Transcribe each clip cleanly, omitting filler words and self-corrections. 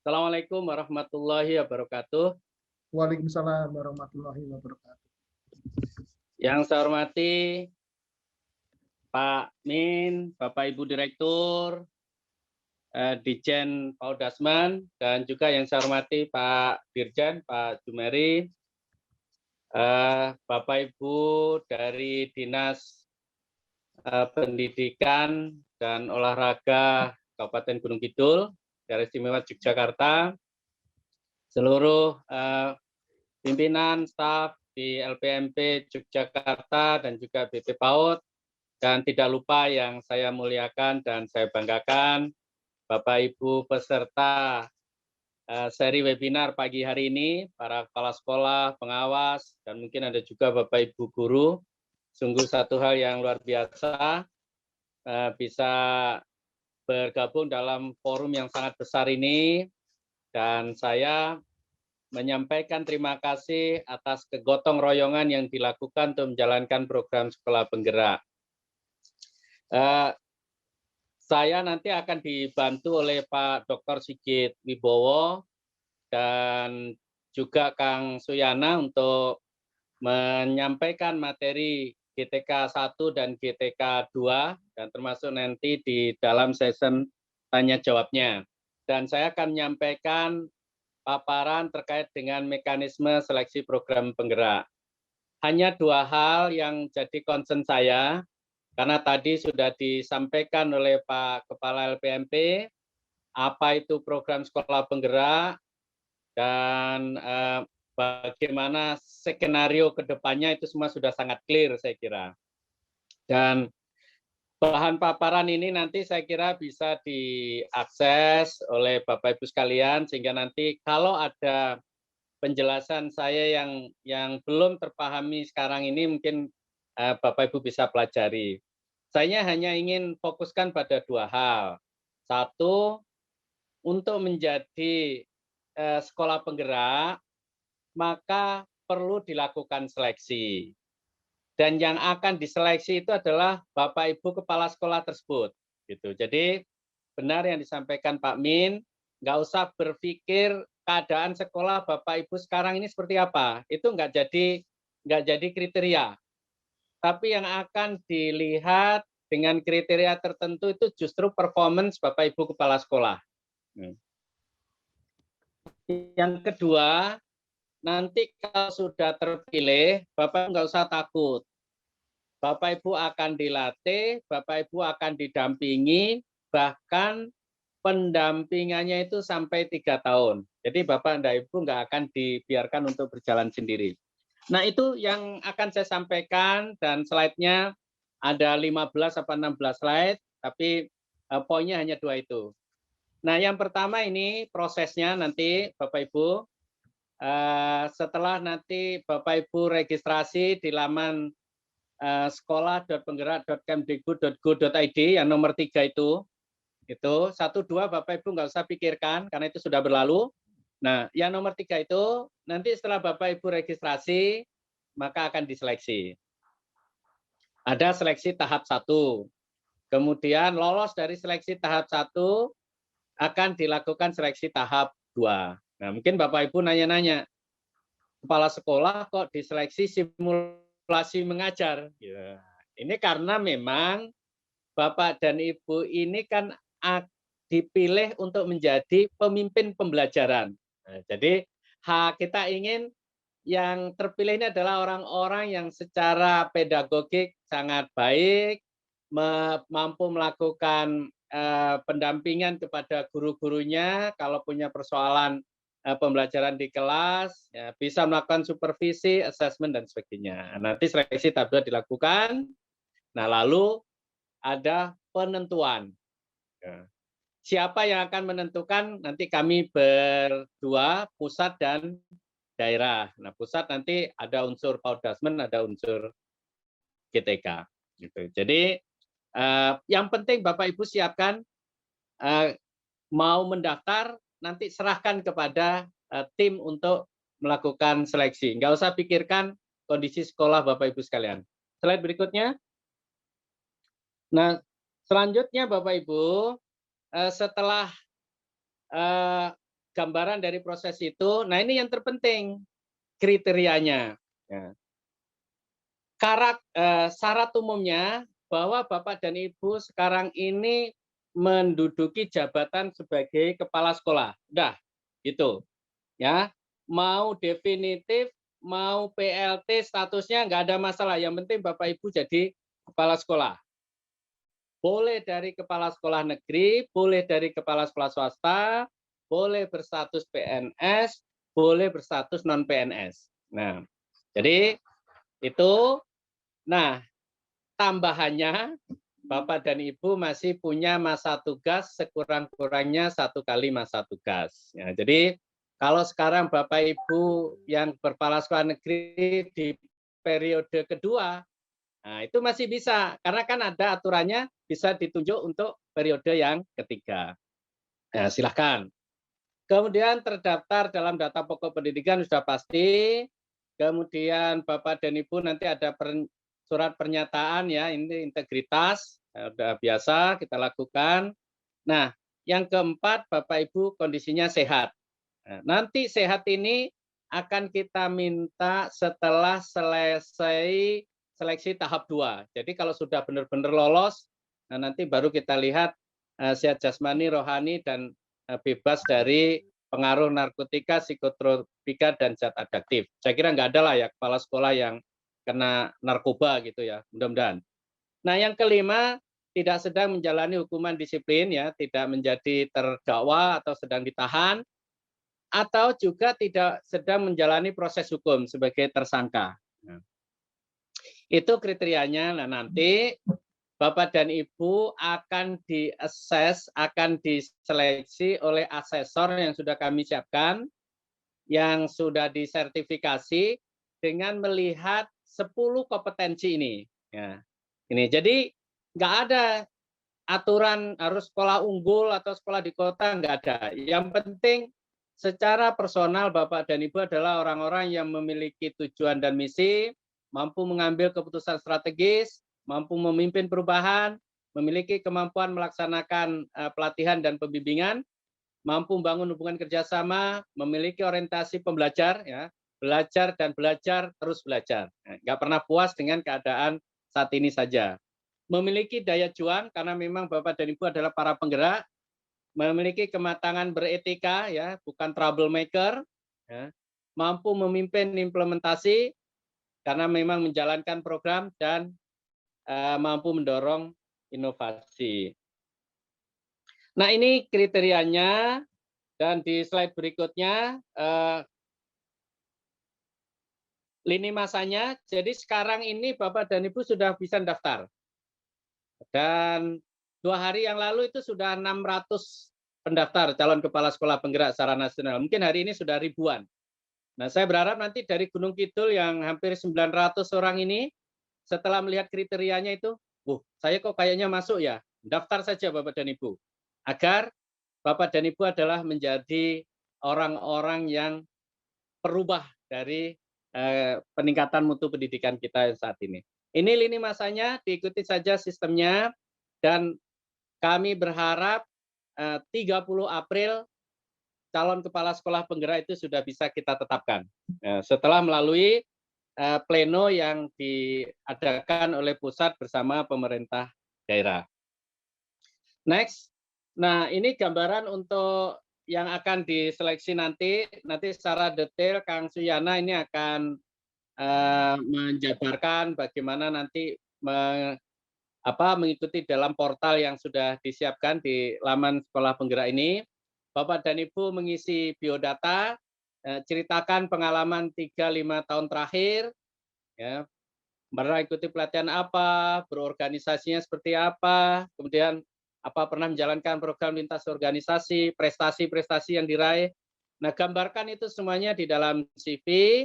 Assalamualaikum warahmatullahi wabarakatuh. Waalaikumsalam warahmatullahi wabarakatuh. Yang saya hormati Pak Min, Bapak Ibu Direktur, Dijen Paudasman, dan juga yang saya hormati Pak Dirjen, Pak Jumeri, Bapak Ibu dari Dinas Pendidikan dan Olahraga Kabupaten Gunung Kidul, Daerah Istimewa Yogyakarta, seluruh pimpinan, staf di LPMP Yogyakarta dan juga BP PAUD, dan tidak lupa yang saya muliakan dan saya banggakan, Bapak Ibu peserta seri webinar pagi hari ini, para kepala sekolah, pengawas, dan mungkin ada juga Bapak Ibu guru. Sungguh satu hal yang luar biasa bisa bergabung dalam forum yang sangat besar ini, dan saya menyampaikan terima kasih atas kegotong royongan yang dilakukan untuk menjalankan program sekolah penggerak. Saya nanti akan dibantu oleh Pak Dr. Sigit Wibowo dan juga Kang Suyana untuk menyampaikan materi GTK 1 dan GTK 2 dan termasuk nanti di dalam session tanya jawabnya. Dan saya akan menyampaikan paparan terkait dengan mekanisme seleksi program penggerak. Hanya dua hal yang jadi concern saya, karena tadi sudah disampaikan oleh Pak Kepala LPMP, apa itu program sekolah penggerak, dan bagaimana skenario ke depannya itu semua sudah sangat clear saya kira. Dan bahan paparan ini nanti saya kira bisa diakses oleh Bapak Ibu sekalian, sehingga nanti kalau ada penjelasan saya yang belum terpahami sekarang ini mungkin Bapak Ibu bisa pelajari. Saya hanya ingin fokuskan pada dua hal. Satu, untuk menjadi sekolah penggerak, maka perlu dilakukan seleksi. Dan yang akan diseleksi itu adalah Bapak Ibu kepala sekolah tersebut. Gitu. Jadi benar yang disampaikan Pak Min, nggak usah berpikir keadaan sekolah Bapak Ibu sekarang ini seperti apa. Itu nggak jadi kriteria. Tapi yang akan dilihat dengan kriteria tertentu itu justru performance Bapak Ibu kepala sekolah. Yang kedua, nanti kalau sudah terpilih, Bapak nggak usah takut. Bapak Ibu akan dilatih, Bapak Ibu akan didampingi, bahkan pendampingannya itu sampai 3 tahun. Jadi Bapak dan Ibu nggak akan dibiarkan untuk berjalan sendiri. Nah itu yang akan saya sampaikan, dan slide-nya ada 15 atau 16 slide, tapi poinnya hanya 2 itu. Nah yang pertama ini prosesnya nanti Bapak Ibu, setelah nanti Bapak Ibu registrasi di laman sekolah.penggerak.kemdikbud.go.id yang nomor 3 itu 1, 2 Bapak Ibu nggak usah pikirkan karena itu sudah berlalu. Nah, yang nomor 3 itu nanti setelah Bapak Ibu registrasi maka akan diseleksi. Ada seleksi tahap 1. Kemudian lolos dari seleksi tahap 1 akan dilakukan seleksi tahap 2. Nah, mungkin Bapak Ibu nanya-nanya, kepala sekolah kok diseleksi simulasi mengajar? Ya, ini karena memang Bapak dan Ibu ini kan dipilih untuk menjadi pemimpin pembelajaran. Nah, jadi kita ingin yang terpilih ini adalah orang-orang yang secara pedagogik sangat baik, mampu melakukan pendampingan kepada guru-gurunya kalau punya persoalan pembelajaran di kelas, ya, bisa melakukan supervisi, assessment, dan sebagainya. Nanti seleksi tahap 2 dilakukan. Nah, lalu ada penentuan. Siapa yang akan menentukan? Nanti kami berdua, pusat dan daerah. Nah, pusat nanti ada unsur Paudasmen, ada unsur GTK. Gitu. Jadi yang penting Bapak Ibu siapkan, mau mendaftar, nanti serahkan kepada tim untuk melakukan seleksi. Nggak usah pikirkan kondisi sekolah Bapak Ibu sekalian. Slide berikutnya. Nah, selanjutnya Bapak Ibu, setelah gambaran dari proses itu. Nah, ini yang terpenting kriterianya. Ya. Syarat umumnya bahwa Bapak dan Ibu sekarang ini menduduki jabatan sebagai kepala sekolah. Udah, gitu. Ya. Mau definitif, mau PLT statusnya nggak ada masalah. Yang penting Bapak Ibu jadi kepala sekolah. Boleh dari kepala sekolah negeri, boleh dari kepala sekolah swasta, boleh berstatus PNS, boleh berstatus non PNS. Nah, jadi itu. Nah, tambahannya Bapak dan Ibu masih punya masa tugas sekurang-kurangnya 1 kali masa tugas. Ya, jadi kalau sekarang Bapak Ibu yang berkepala sekolah negeri di periode kedua, nah itu masih bisa karena kan ada aturannya bisa ditunjuk untuk periode yang ketiga. Ya, silahkan. Kemudian terdaftar dalam data pokok pendidikan sudah pasti. Kemudian Bapak dan Ibu nanti ada surat pernyataan ya, ini integritas, sudah biasa kita lakukan. Nah, yang keempat Bapak Ibu kondisinya sehat. Nah, nanti sehat ini akan kita minta setelah selesai seleksi tahap 2. Jadi kalau sudah benar-benar lolos, nah nanti baru kita lihat sehat jasmani, rohani, dan bebas dari pengaruh narkotika, psikotropika, dan zat adaktif. Saya kira nggak ada lah ya kepala sekolah yang kena narkoba gitu ya, mudah-mudahan. Nah, yang kelima, tidak sedang menjalani hukuman disiplin ya, tidak menjadi terdakwa atau sedang ditahan, atau juga tidak sedang menjalani proses hukum sebagai tersangka. Nah, itu kriterianya. Nah, nanti Bapak dan Ibu akan di-assess, akan diseleksi oleh asesor yang sudah kami siapkan, yang sudah disertifikasi dengan melihat 10 kompetensi ini. Ya. Ini jadi nggak ada aturan harus sekolah unggul atau sekolah di kota, nggak ada. Yang penting secara personal Bapak dan Ibu adalah orang-orang yang memiliki tujuan dan misi, mampu mengambil keputusan strategis, mampu memimpin perubahan, memiliki kemampuan melaksanakan pelatihan dan pembimbingan, mampu membangun hubungan kerjasama, memiliki orientasi pembelajar, ya, belajar dan belajar terus belajar. Nggak pernah puas dengan keadaan saat ini saja. Memiliki daya juang karena memang Bapak dan Ibu adalah para penggerak, memiliki kematangan beretika, ya, bukan troublemaker, ya, mampu memimpin implementasi karena memang menjalankan program dan mampu mendorong inovasi. Nah, ini kriterianya, dan di slide berikutnya lini masanya. Jadi sekarang ini Bapak dan Ibu sudah bisa daftar. Dan 2 hari yang lalu itu sudah 600 pendaftar calon kepala sekolah penggerak secara nasional. Mungkin hari ini sudah ribuan. Nah, saya berharap nanti dari Gunung Kidul yang hampir 900 orang ini, setelah melihat kriterianya itu, saya kok kayaknya masuk ya, daftar saja Bapak dan Ibu. Agar Bapak dan Ibu adalah menjadi orang-orang yang perubah dari peningkatan mutu pendidikan kita saat ini. Ini lini masanya, diikuti saja sistemnya, dan kami berharap 30 April calon kepala sekolah penggerak itu sudah bisa kita tetapkan. Setelah melalui pleno yang diadakan oleh pusat bersama pemerintah daerah. Next. Nah, ini gambaran untuk yang akan diseleksi nanti secara detail Kang Suyana ini akan menjabarkan bagaimana nanti mengikuti dalam portal yang sudah disiapkan di laman sekolah penggerak ini. Bapak dan Ibu mengisi biodata, ceritakan pengalaman 3-5 tahun terakhir, ya, pernah ikuti pelatihan apa, berorganisasinya seperti apa, kemudian apa pernah menjalankan program lintas organisasi, prestasi-prestasi yang diraih. Nah, gambarkan itu semuanya di dalam CV,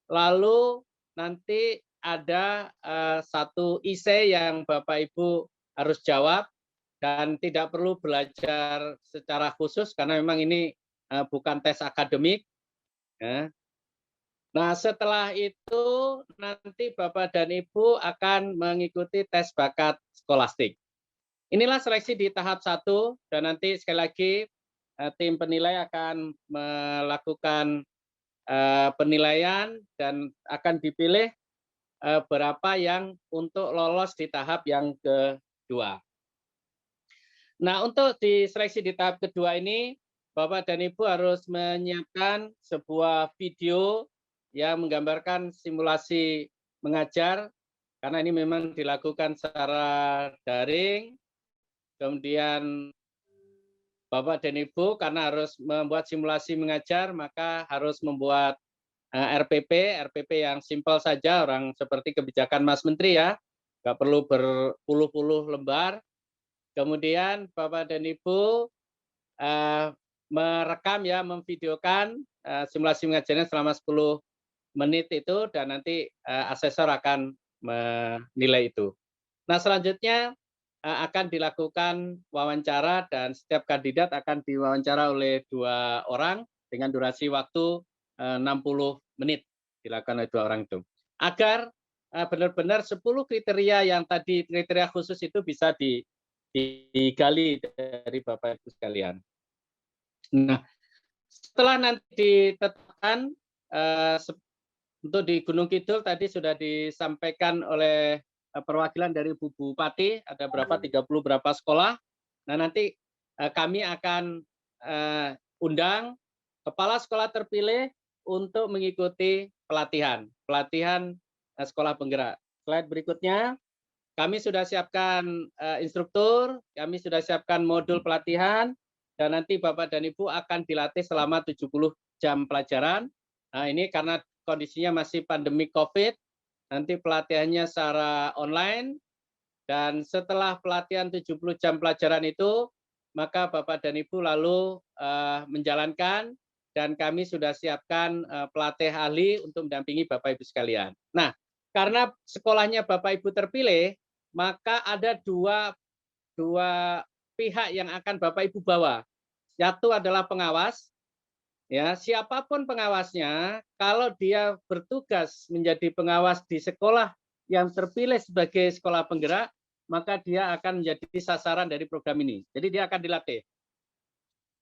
lalu nanti ada satu essay yang Bapak Ibu harus jawab, dan tidak perlu belajar secara khusus karena memang ini bukan tes akademik. Ya. Nah, setelah itu nanti Bapak dan Ibu akan mengikuti tes bakat skolastik. Inilah seleksi di tahap 1, dan nanti sekali lagi tim penilai akan melakukan penilaian dan akan dipilih berapa yang untuk lolos di tahap yang kedua. Nah, untuk diseleksi di tahap kedua ini, Bapak dan Ibu harus menyiapkan sebuah video yang menggambarkan simulasi mengajar, karena ini memang dilakukan secara daring. Kemudian Bapak dan Ibu karena harus membuat simulasi mengajar, maka harus membuat RPP yang simpel saja, orang seperti kebijakan Mas Menteri ya, nggak perlu berpuluh-puluh lembar. Kemudian Bapak dan Ibu merekam ya, memvideokan simulasi mengajarnya selama 10 menit itu, dan nanti asesor akan menilai itu. Nah, selanjutnya akan dilakukan wawancara dan setiap kandidat akan diwawancara oleh 2 orang dengan durasi waktu 60 menit dilakukan oleh 2 orang itu. Agar benar-benar 10 kriteria yang tadi kriteria khusus itu bisa digali dari Bapak Ibu sekalian. Nah, setelah nanti ditetapkan untuk di Gunung Kidul tadi sudah disampaikan oleh perwakilan dari Bu Bupati, ada berapa 30 berapa sekolah. Nah, nanti kami akan undang kepala sekolah terpilih untuk mengikuti pelatihan sekolah penggerak. Slide berikutnya, kami sudah siapkan instruktur, kami sudah siapkan modul pelatihan, dan nanti Bapak dan Ibu akan dilatih selama 70 jam pelajaran. Nah, ini karena kondisinya masih pandemi COVID, nanti pelatihannya secara online, dan setelah pelatihan 70 jam pelajaran itu, maka Bapak dan Ibu lalu menjalankan, dan kami sudah siapkan pelatih ahli untuk mendampingi Bapak Ibu sekalian. Nah, karena sekolahnya Bapak Ibu terpilih, maka ada dua pihak yang akan Bapak Ibu bawa. Satu adalah pengawas, ya, siapapun pengawasnya, kalau dia bertugas menjadi pengawas di sekolah yang terpilih sebagai sekolah penggerak, maka dia akan menjadi sasaran dari program ini. Jadi dia akan dilatih.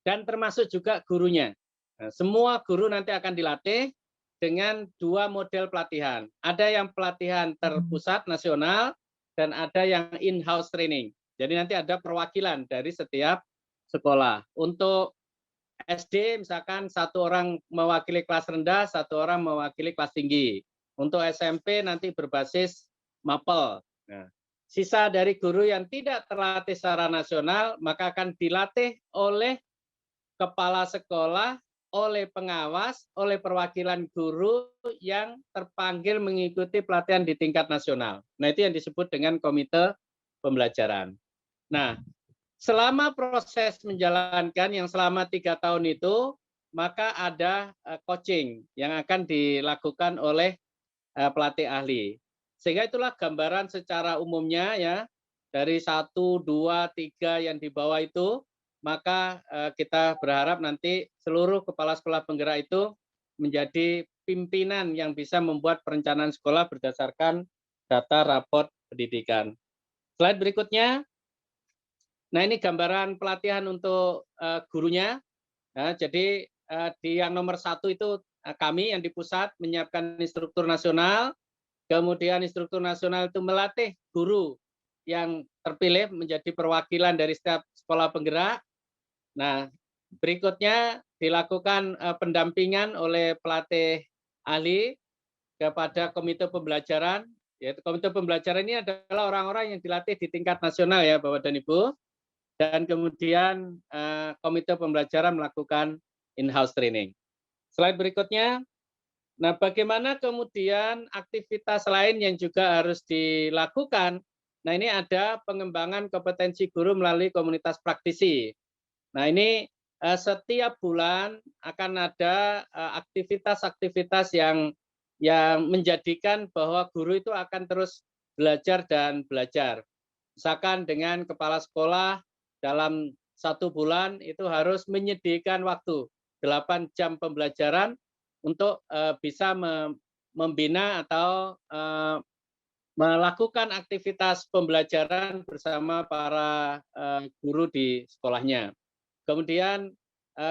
Dan termasuk juga gurunya. Nah, semua guru nanti akan dilatih dengan 2 model pelatihan. Ada yang pelatihan terpusat nasional dan ada yang in-house training. Jadi nanti ada perwakilan dari setiap sekolah. Untuk SD misalkan 1 orang mewakili kelas rendah, 1 orang mewakili kelas tinggi. Untuk SMP nanti berbasis mapel. Nah, sisa dari guru yang tidak terlatih secara nasional maka akan dilatih oleh kepala sekolah, oleh pengawas, oleh perwakilan guru yang terpanggil mengikuti pelatihan di tingkat nasional. Nah, itu yang disebut dengan komite pembelajaran. Nah, selama proses menjalankan yang selama 3 tahun itu, maka ada coaching yang akan dilakukan oleh pelatih ahli. Sehingga itulah gambaran secara umumnya ya, dari 1, 2, 3 yang di bawah itu, maka kita berharap nanti seluruh kepala sekolah penggerak itu menjadi pimpinan yang bisa membuat perencanaan sekolah berdasarkan data raport pendidikan. Slide berikutnya. Nah, ini gambaran pelatihan untuk gurunya. Nah, jadi di yang nomor 1 itu kami yang di pusat menyiapkan instruktur nasional, kemudian instruktur nasional itu melatih guru yang terpilih menjadi perwakilan dari setiap sekolah penggerak. Nah, berikutnya dilakukan pendampingan oleh pelatih ahli kepada komite pembelajaran. Yaitu komite pembelajaran ini adalah orang-orang yang dilatih di tingkat nasional ya Bapak dan Ibu. Dan kemudian komite pembelajaran melakukan in-house training. Slide berikutnya. Nah, bagaimana kemudian aktivitas lain yang juga harus dilakukan? Nah, ini ada pengembangan kompetensi guru melalui komunitas praktisi. Nah, ini setiap bulan akan ada aktivitas-aktivitas yang menjadikan bahwa guru itu akan terus belajar dan belajar. Misalkan dengan kepala sekolah dalam 1 bulan itu harus menyediakan waktu 8 jam pembelajaran untuk bisa membina atau melakukan aktivitas pembelajaran bersama para guru di sekolahnya. Kemudian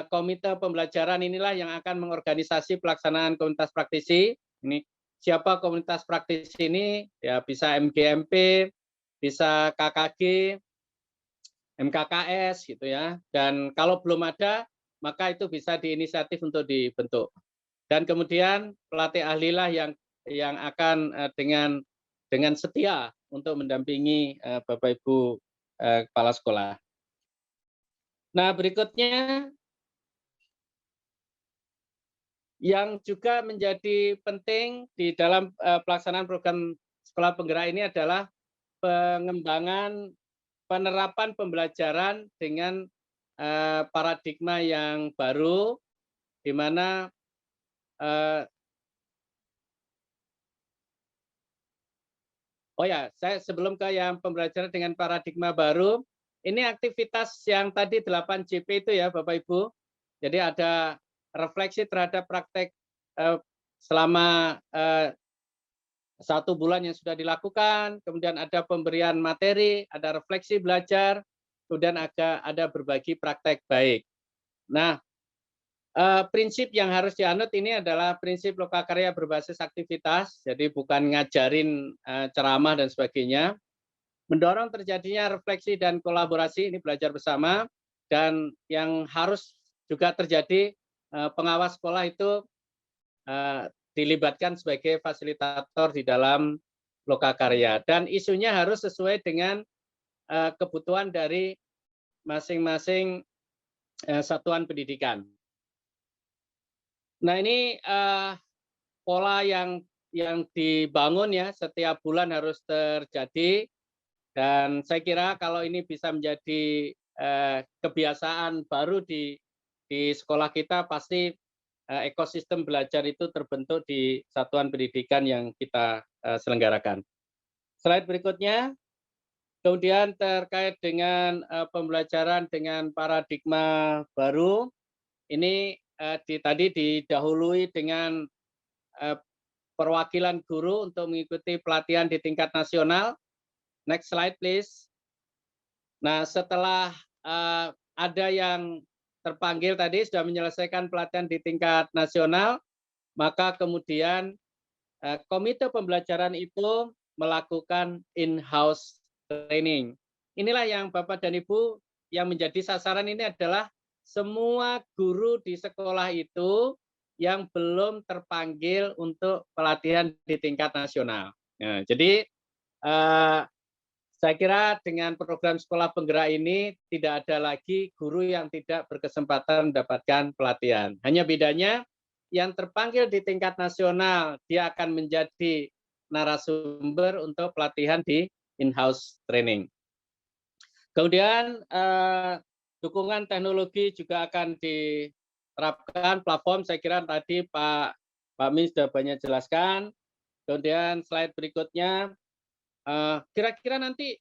komite pembelajaran inilah yang akan mengorganisasi pelaksanaan komunitas praktisi. Ini siapa komunitas praktisi ini? Ya bisa MGMP, bisa KKG, MKKS gitu ya. Dan kalau belum ada, maka itu bisa diinisiatif untuk dibentuk. Dan kemudian pelatih ahlilah yang akan dengan setia untuk mendampingi Bapak Ibu kepala sekolah. Nah, berikutnya yang juga menjadi penting di dalam pelaksanaan program sekolah penggerak ini adalah pengembangan penerapan pembelajaran dengan paradigma yang baru, di mana oh ya, saya sebelum ke yang pembelajaran dengan paradigma baru, ini aktivitas yang tadi 8JP itu ya Bapak Ibu. Jadi ada refleksi terhadap praktek selama 1 bulan yang sudah dilakukan, kemudian ada pemberian materi, ada refleksi belajar, kemudian ada berbagi praktek baik. Nah, prinsip yang harus dianut ini adalah prinsip lokakarya berbasis aktivitas, jadi bukan ngajarin ceramah dan sebagainya. Mendorong terjadinya refleksi dan kolaborasi, ini belajar bersama, dan yang harus juga terjadi pengawas sekolah itu dilibatkan sebagai fasilitator di dalam lokakarya. Dan isunya harus sesuai dengan kebutuhan dari masing-masing satuan pendidikan. Nah ini pola yang dibangun ya setiap bulan harus terjadi, dan saya kira kalau ini bisa menjadi kebiasaan baru di sekolah kita, pasti ekosistem belajar itu terbentuk di satuan pendidikan yang kita selenggarakan. Slide berikutnya, kemudian terkait dengan pembelajaran dengan paradigma baru, ini tadi didahului dengan perwakilan guru untuk mengikuti pelatihan di tingkat nasional. Next slide, please. Nah, setelah ada yang terpanggil tadi sudah menyelesaikan pelatihan di tingkat nasional, maka kemudian komite pembelajaran itu melakukan in-house training. Inilah yang Bapak dan Ibu yang menjadi sasaran ini adalah semua guru di sekolah itu yang belum terpanggil untuk pelatihan di tingkat nasional. Nah, jadi saya kira dengan program sekolah penggerak ini tidak ada lagi guru yang tidak berkesempatan mendapatkan pelatihan. Hanya bedanya yang terpanggil di tingkat nasional, dia akan menjadi narasumber untuk pelatihan di in-house training. Kemudian dukungan teknologi juga akan diterapkan, platform saya kira tadi Pak Min sudah banyak jelaskan. Kemudian slide berikutnya, kira-kira nanti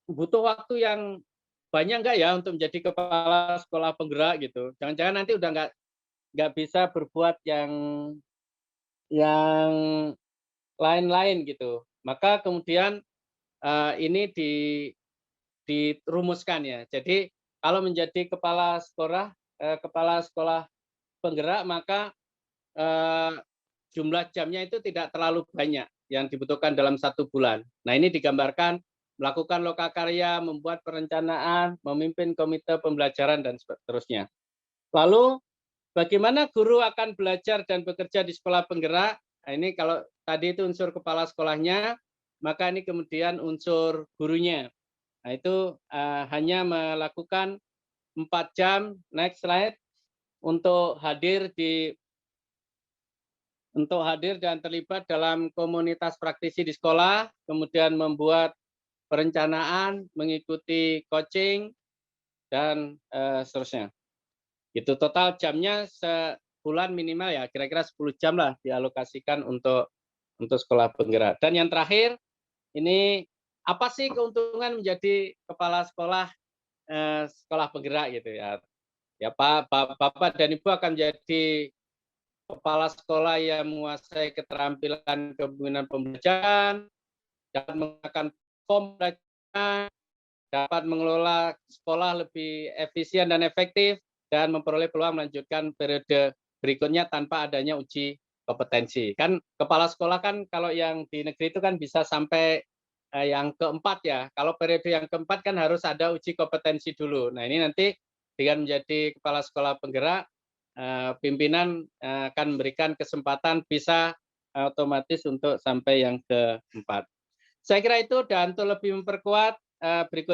butuh waktu yang banyak nggak ya untuk menjadi kepala sekolah penggerak gitu? Jangan-jangan nanti udah nggak bisa berbuat yang lain-lain gitu. Maka kemudian ini dirumuskan ya. Jadi kalau menjadi kepala sekolah penggerak, maka jumlah jamnya itu tidak terlalu banyak yang dibutuhkan dalam 1 bulan. Nah ini digambarkan melakukan lokakarya, membuat perencanaan, memimpin komite pembelajaran, dan seterusnya. Lalu bagaimana guru akan belajar dan bekerja di sekolah penggerak? Nah, ini kalau tadi itu unsur kepala sekolahnya, maka ini kemudian unsur gurunya. Nah itu hanya melakukan 4 jam, next slide, untuk hadir dan terlibat dalam komunitas praktisi di sekolah, kemudian membuat perencanaan, mengikuti coaching, dan seterusnya. Itu total jamnya sebulan minimal ya, kira-kira 10 jam lah dialokasikan untuk sekolah penggerak. Dan yang terakhir, ini apa sih keuntungan menjadi kepala sekolah penggerak gitu ya? Ya Bapak dan Ibu akan menjadi kepala sekolah yang menguasai keterampilan kepemimpinan pembelajaran, dapat menggunakan form belajar, dapat mengelola sekolah lebih efisien dan efektif, dan memperoleh peluang melanjutkan periode berikutnya tanpa adanya uji kompetensi. Kan kepala sekolah kan kalau yang di negeri itu kan bisa sampai yang keempat ya. Kalau periode yang keempat kan harus ada uji kompetensi dulu. Nah ini nanti dengan menjadi kepala sekolah penggerak, pimpinan akan memberikan kesempatan bisa otomatis untuk sampai yang keempat. Saya kira itu, dan untuk lebih memperkuat berikut